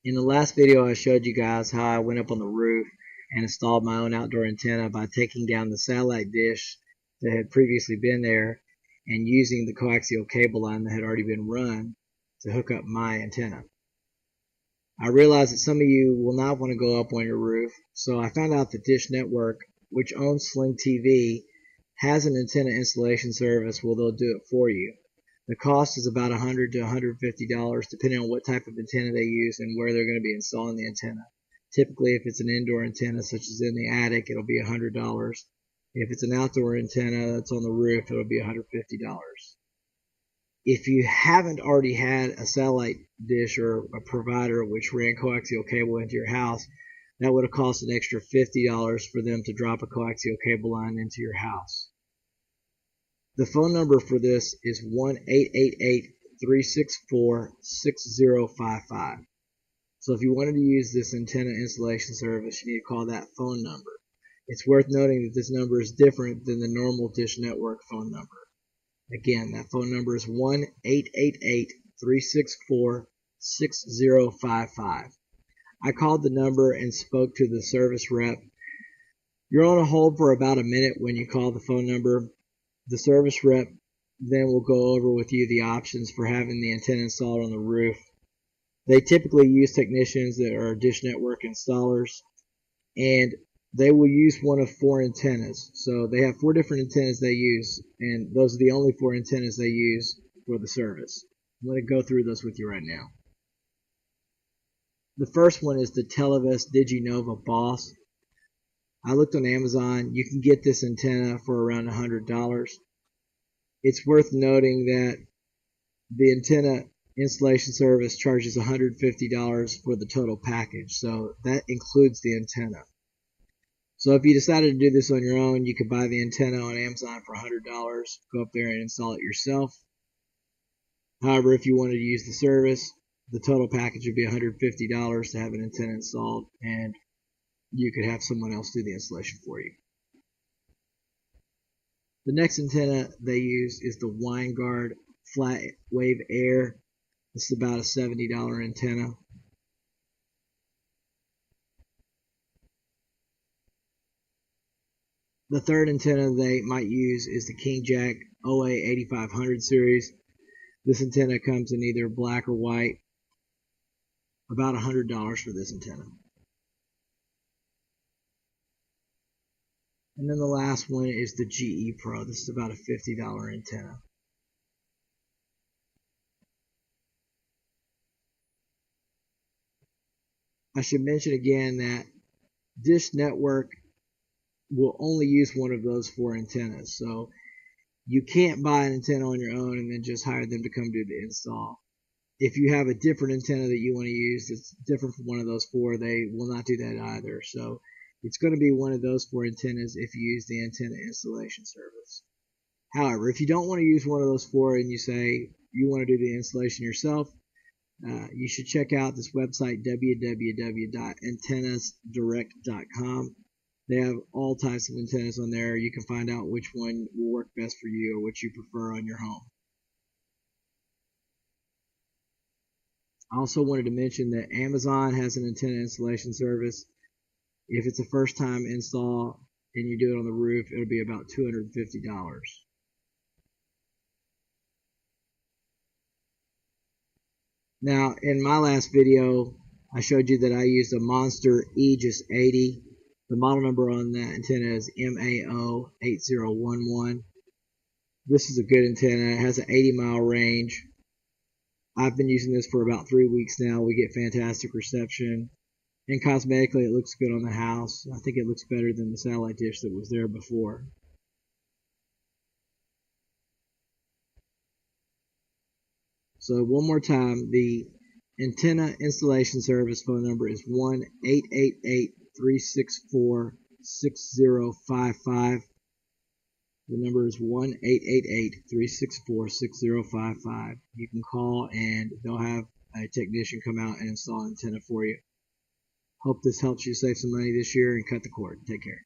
In the last video, I showed you guys how I went up on the roof and installed my own outdoor antenna by taking down the satellite dish that had previously been there and using the coaxial cable line that had already been run to hook up my antenna. I realized that some of you will not want to go up on your roof, so I found out that Dish Network, which owns Sling TV, has an antenna installation service where they'll do it for you. The cost is about $100 to $150 depending on what type of antenna they use and where they're going to be installing the antenna. Typically, if it's an indoor antenna such as in the attic, it'll be $100. If it's an outdoor antenna that's on the roof, it'll be $150. If you haven't already had a satellite dish or a provider which ran coaxial cable into your house, that would have cost an extra $50 for them to drop a coaxial cable line into your house. The phone number for this is 1-888-364-6055. So if you wanted to use this antenna installation service, you need to call that phone number. It's worth noting that this number is different than the normal Dish Network phone number. Again, that phone number is 1-888-364-6055. I called the number and spoke to the service rep. You're on a hold for about a minute when you call the phone number. The service rep then will go over with you the options for having the antenna installed on the roof. They typically use technicians that are Dish Network installers, and they will use one of 4 antennas. So they have 4 different antennas they use, and those are the only 4 antennas they use for the service. I'm going to go through those with you right now. The first one is the Televest DigiNova Boss. I looked on Amazon. You can get this antenna for around $100. It's worth noting that the antenna installation service charges $150 for the total package, so that includes the antenna. So if you decided to do this on your own, you could buy the antenna on Amazon for $100, go up there and install it yourself. However, if you wanted to use the service, the total package would be $150 to have an antenna installed, and you could have someone else do the installation for you. The next antenna they use is the Winegard Flat Wave Air. This is about a $70 antenna. The third antenna they might use is the King Jack OA 8500 series. This antenna comes in either black or white. About $100 for this antenna. And then the last one is the GE Pro. This is about a $50 antenna. I should mention again that Dish Network will only use one of those 4 antennas. So you can't buy an antenna on your own and then just hire them to come do the install. If you have a different antenna that you want to use that's different from one of those 4, they will not do that either. So it's going to be one of those 4 antennas if you use the antenna installation service. However, if you don't want to use one of those 4 and you say you want to do the installation yourself, you should check out this website, www.antennasdirect.com. They have all types of antennas on there. You can find out which one will work best for you or which you prefer on your home. I also wanted to mention that Amazon has an antenna installation service. If it's a first time install and you do it on the roof, it'll be about $250. Now, in my last video, I showed you that I used a Monster Aegis 80. The model number on that antenna is MAO8011. This is a good antenna. It has an 80-mile range. I've been using this for about 3 weeks now. We get fantastic reception. And cosmetically, it looks good on the house. I think it looks better than the satellite dish that was there before. So one more time, the antenna installation service phone number is 1-888-364-6055. The number is 1-888-364-6055. You can call and they'll have a technician come out and install an antenna for you. Hope this helps you save some money this year and cut the cord. Take care.